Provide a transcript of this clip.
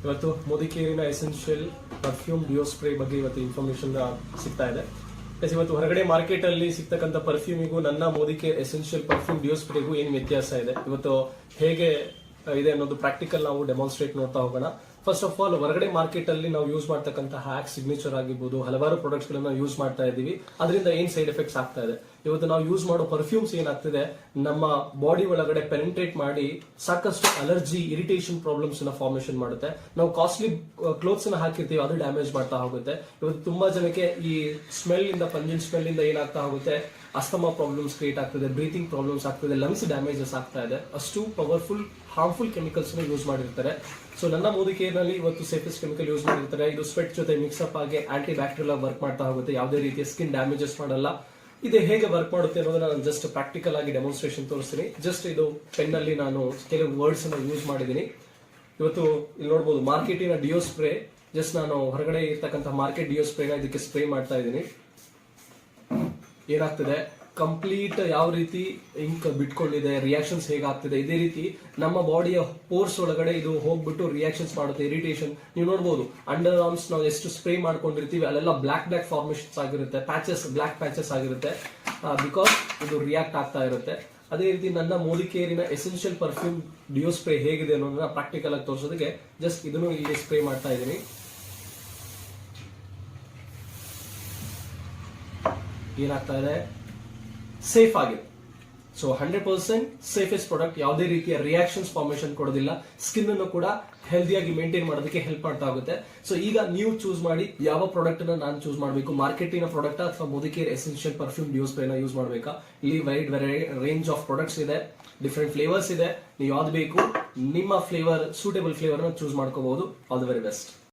ಇವತ್ತು ಮೋದಿಕೇರಿನ essential perfume Dio spray ಬಗ್ಗೆ ಇವತ್ತು ಇನ್ಫಾರ್ಮೇಶನ್ ಸಿಗ್ತಾ ಇದೆ. ಇವತ್ತು ಹೊರಗಡೆ ಮಾರ್ಕೆಟ್ ಅಲ್ಲಿ ಸಿಗ್ತಕ್ಕಂಥ ಪರ್ಫ್ಯೂಮಿಗೂ ನನ್ನ ಮೋದಿಕೇರ್ ಎಸೆನ್ಷಿಯಲ್ ಪರ್ಫ್ಯೂಮ್ ಡಿಯೋ ಸ್ಪ್ರೇಗೂ ಏನ್ ವ್ಯತ್ಯಾಸ ಇದೆ, ಇವತ್ತು ಹೇಗೆ ಇದೆ ಅನ್ನೋದು ಪ್ರಾಕ್ಟಿಕಲ್ ನಾವು ಡೆಮಾನ್ಸ್ಟ್ರೇಟ್ ನೋಡ್ತಾ ಹೋಗೋಣ. ಫಸ್ಟ್ ಆಫ್ ಆಲ್, ಹೊರಗಡೆ ಮಾರ್ಕೆಟ್ ಅಲ್ಲಿ ನಾವು ಯೂಸ್ ಮಾಡ್ತಕ್ಕಂಥ ಹ್ಯಾಕ್ ಸಿಗ್ನೇಚರ್ ಆಗಿರ್ಬೋದು, ಹಲವಾರು ಪ್ರಾಡಕ್ಟ್ಸ್ ಗಳನ್ನ ಯೂಸ್ ಮಾಡ್ತಾ ಇದೀವಿ. ಅದರಿಂದ ಏನ್ ಸೈಡ್ ಎಫೆಕ್ಟ್ಸ್ ಆಗ್ತಾ ಇದೆ, ಇವತ್ತು ನಾವು ಯೂಸ್ ಮಾಡೋ ಪರ್ಫ್ಯೂಮ್ಸ್ ಏನಾಗ್ತಿದೆ ನಮ್ಮ ಬಾಡಿ ಒಳಗಡೆ ಪೆನಿಟ್ರೇಟ್ ಮಾಡಿ ಸಾಕಷ್ಟು ಅಲರ್ಜಿ, ಇರಿಟೇಷನ್ ಪ್ರಾಬ್ಲಮ್ಸ್ ನ ಫಾರ್ಮೇಶನ್ ಮಾಡುತ್ತೆ. ನಾವು ಕಾಸ್ಟ್ಲಿ ಕ್ಲೋತ್ಸ್ ನ ಹಾಕಿರ್ತೀವಿ, ಅದು ಡ್ಯಾಮೇಜ್ ಮಾಡ್ತಾ ಹೋಗುತ್ತೆ. ಇವತ್ತು ತುಂಬಾ ಜನಕ್ಕೆ ಈ ಸ್ಮೆಲ್ ಇಂದ, ಪಂಜೆಂಟ್ ಸ್ಮೆಲ್ ಇಂದ ಏನಾಗ್ತಾ ಹೋಗುತ್ತೆ, ಅಸ್ತಮಾ ಪ್ರಾಬ್ಲಮ್ಸ್ ಕ್ರಿಯೇಟ್ ಆಗ್ತದೆ, ಬ್ರೀತಿಂಗ್ ಪ್ರಾಬ್ಲಮ್ಸ್ ಆಗ್ತದೆ, ಲಂಗ್ಸ್ ಡ್ಯಾಮೇಜಸ್ ಆಗ್ತಾ ಇದೆ. ಅಷ್ಟು ಪವರ್ಫುಲ್ ಹಾರ್ಮ್ಫುಲ್ ಕೆಮಿಕಲ್ಸ್ ಯೂಸ್ ಮಾಡಿರ್ತಾರೆ. ಸೊ ನನ್ನ ಮೋದಿಕೇರ್ ನಲ್ಲಿ ಇವತ್ತು ಸೇಫೆಸ್ಟ್ ಕೆಮಿಕಲ್ ಯೂಸ್ ಮಾಡಿರ್ತಾರೆ. ಇದು ಸ್ವೆಟ್ ಜೊತೆ ಮಿಕ್ಸ್ಅಪ್ ಆಗಿ ಆಂಟಿ ಬ್ಯಾಕ್ಟೀರಿಯಲ್ ವರ್ಕ್ ಮಾಡ್ತಾ ಹೋಗುತ್ತೆ, ಯಾವುದೇ ರೀತಿಯ ಸ್ಕಿನ್ ಡ್ಯಾಮೇಜಸ್ ಮಾಡಲ್ಲ. ಇದು ಹೇಗೆ ವರ್ಕ್ ಮಾಡುತ್ತೆ ಅನ್ನೋದನ್ನ ನಾನು ಜಸ್ಟ್ ಪ್ರಾಕ್ಟಿಕಲ್ ಆಗಿ ಡೆಮಾನ್ಸ್ಟ್ರೇಷನ್ ತೋರಿಸ್ತೀನಿ. ಜಸ್ಟ್ ಇದು ಪೆನ್ ಅಲ್ಲಿ ನಾನು ಕೆಲವು ವರ್ಡ್ಸ್ ಅನ್ನು ಯೂಸ್ ಮಾಡಿದ್ದೀನಿ. ಇವತ್ತು ಇಲ್ಲಿ ನೋಡಬಹುದು ಮಾರ್ಕೆಟಿನ ಡಿಯೋ ಸ್ಪ್ರೇ. ಜಸ್ಟ್ ನಾನು ಹೊರಗಡೆ ಇರ್ತಕ್ಕಂಥ ಮಾರ್ಕೆಟ್ ಡಿಯೋ ಸ್ಪ್ರೇನ ಇದಕ್ಕೆ ಸ್ಪ್ರೇ ಮಾಡ್ತಾ ಇದ್ದೀನಿ. ಏನಾಗ್ತದೆ, ಕಂಪ್ಲೀಟ್ ಯಾವ ರೀತಿ ಇಂಕ್ ಬಿಟ್ಕೊಂಡಿದೆ, ರಿಯಾಕ್ಷನ್ಸ್ ಹೇಗಾಗ್ತಿದೆ, ಇದೇ ರೀತಿ ನಮ್ಮ ಬಾಡಿಯ ಪೋರ್ಸ್ ಒಳಗಡೆ ಇದು ಹೋಗ್ಬಿಟ್ಟು ರಿಯಾಕ್ಷನ್ಸ್ ಮಾಡುತ್ತೆ, ಇರಿಟೇಷನ್. ನೀವು ನೋಡಬಹುದು ಅಂಡರ್ ಆರ್ಮ್ಸ್ ನಾವು ಎಷ್ಟು ಸ್ಪ್ರೇ ಮಾಡ್ಕೊಂಡಿರ್ತೀವಿ ಅಲ್ಲೆಲ್ಲ ಬ್ಲಾಕ್ ಫಾರ್ಮೇಶನ್ಸ್ ಆಗಿರುತ್ತೆ, ಪ್ಯಾಚಸ್, ಬ್ಲಾಕ್ ಪ್ಯಾಚಸ್ ಆಗಿರುತ್ತೆ, ಬಿಕಾಸ್ ಇದು ರಿಯಾಕ್ಟ್ ಆಗ್ತಾ ಇರುತ್ತೆ. ಅದೇ ರೀತಿ ನನ್ನ ಮೋದಿಕೇರಿನ ಎಸೆನ್ಷಿಯಲ್ ಪರ್ಫ್ಯೂಮ್ ಡಿಯೋ ಸ್ಪ್ರೇ ಹೇಗಿದೆ ಅನ್ನೋದನ್ನ ಪ್ರಾಕ್ಟಿಕಲ್ ಆಗಿ ತೋರಿಸೋದಕ್ಕೆ ಜಸ್ಟ್ ಇದನ್ನು ಇಲ್ಲಿ ಸ್ಪ್ರೇ ಮಾಡ್ತಾ ಇದ್ದೀನಿ. ಏನಾಗ್ತಾ ಇದೆ, ಸೇಫ್ ಆಗಿದೆ. ಸೊ 100% ಸೇಫೆಸ್ಟ್ ಪ್ರಾಡಕ್ಟ್, ಯಾವುದೇ ರೀತಿಯ ರಿಯಾಕ್ಷನ್ಸ್ ಫಾರ್ಮೇಶನ್ ಕೊಡೋದಿಲ್ಲ, ಸ್ಕಿನ್ ಅನ್ನು ಕೂಡ ಹೆಲ್ದಿಯಾಗಿ ಮೇಂಟೈನ್ ಮಾಡೋದಕ್ಕೆ ಹೆಲ್ಪ್ ಮಾಡ್ತಾ ಆಗುತ್ತೆ. ಸೊ ಈಗ ನೀವು ಚೂಸ್ ಮಾಡಿ ಯಾವ ಪ್ರಾಡಕ್ಟ್ ನಾನು ಚೂಸ್ ಮಾಡಬೇಕು, ಮಾರ್ಕೆಟಿನ ಪ್ರಾಡಕ್ಟ್ ಅಥವಾ ಮೋದಿಕೇರ್ ಎಸೆನ್ಷಿಯಲ್ ಪರ್ಫ್ಯೂಮ್ ಡಿಯೋ ಸ್ಪ್ರೇನ ಯೂಸ್ ಮಾಡಬೇಕಾ? ಇಲ್ಲಿ ವೈಡ್ ರೇಂಜ್ ಆಫ್ ಪ್ರಾಡಕ್ಟ್ಸ್ ಇದೆ, ಡಿಫರೆಂಟ್ ಫ್ಲೇವರ್ಸ್ ಇದೆ. ನೀವು ಯಾವ್ದು ಬೇಕು ನಿಮ್ಮ ಫ್ಲೇವರ್, ಸೂಟೇಬಲ್ ಫ್ಲೇವರ್ ಚೂಸ್ ಮಾಡ್ಕೋಬಹುದು. All the very best.